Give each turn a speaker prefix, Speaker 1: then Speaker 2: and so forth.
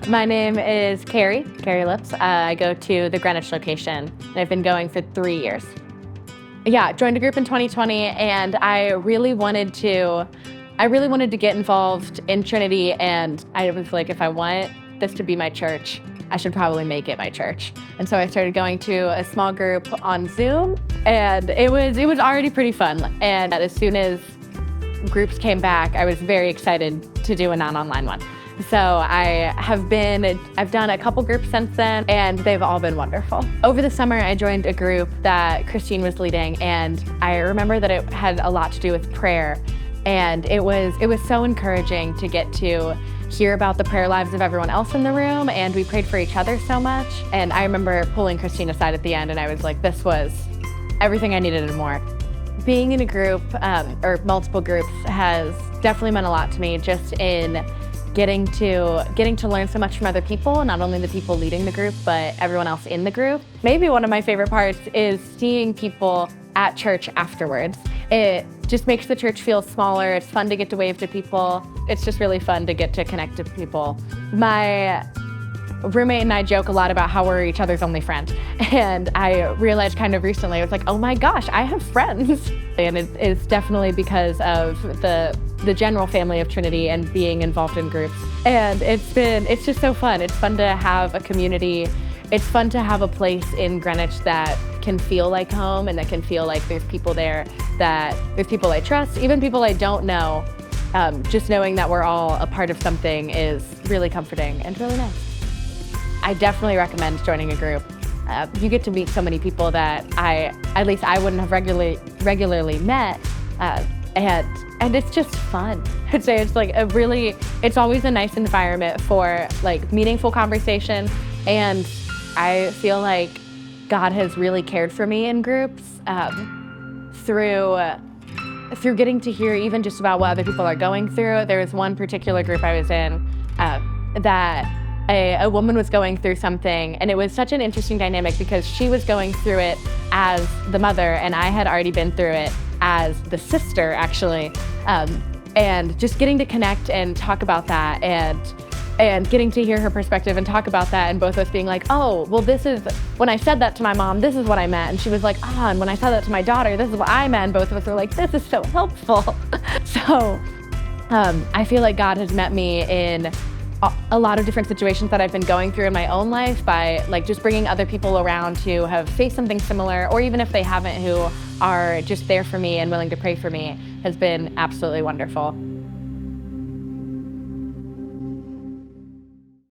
Speaker 1: My name is Carrie Lips. I go to the Greenwich location, and I've been going for 3 years. Yeah, joined a group in 2020, and I really wanted to get involved in Trinity, and I was like, if I want this to be my church, I should probably make it my church. And so I started going to a small group on Zoom, and it was already pretty fun. And as soon as groups came back, I was very excited to do a non-online one. So I've done a couple groups since then, and they've all been wonderful. Over the summer, I joined a group that Christine was leading, and I remember that it had a lot to do with prayer. And it was so encouraging to get to hear about the prayer lives of everyone else in the room, and we prayed for each other so much. And I remember pulling Christine aside at the end, and I was like, this was everything I needed and more. Being in a group, or multiple groups, has definitely meant a lot to me, just in getting to learn so much from other people, not only the people leading the group, but everyone else in the group. Maybe one of my favorite parts is seeing people at church afterwards. It just makes the church feel smaller. It's fun to get to wave to people. It's just really fun to get to connect to people. My roommate and I joke a lot about how we're each other's only friend. And I realized kind of recently, I was like, oh my gosh, I have friends. And it's definitely because of the general family of Trinity and being involved in groups. And it's just so fun. It's fun to have a community. It's fun to have a place in Greenwich that can feel like home, and that can feel like there's people there, that there's people I trust, even people I don't know. Just knowing that we're all a part of something is really comforting and really nice. I definitely recommend joining a group. You get to meet so many people that at least I wouldn't have regularly met, and it's just fun. I'd say it's always a nice environment for like meaningful conversation, and I feel like God has really cared for me in groups through getting to hear even just about what other people are going through. There was one particular group I was in that a woman was going through something, and it was such an interesting dynamic because she was going through it as the mother, and I had already been through it as the sister, actually. And just getting to connect and talk about that, and getting to hear her perspective and talk about that, and both of us being like, oh, well, this is, when I said that to my mom, this is what I meant. And she was like, and when I said that to my daughter, this is what I meant. And both of us were like, this is so helpful. So I feel like God has met me in a lot of different situations that I've been going through in my own life by like just bringing other people around who have faced something similar, or even if they haven't, who are just there for me and willing to pray for me, has been absolutely wonderful.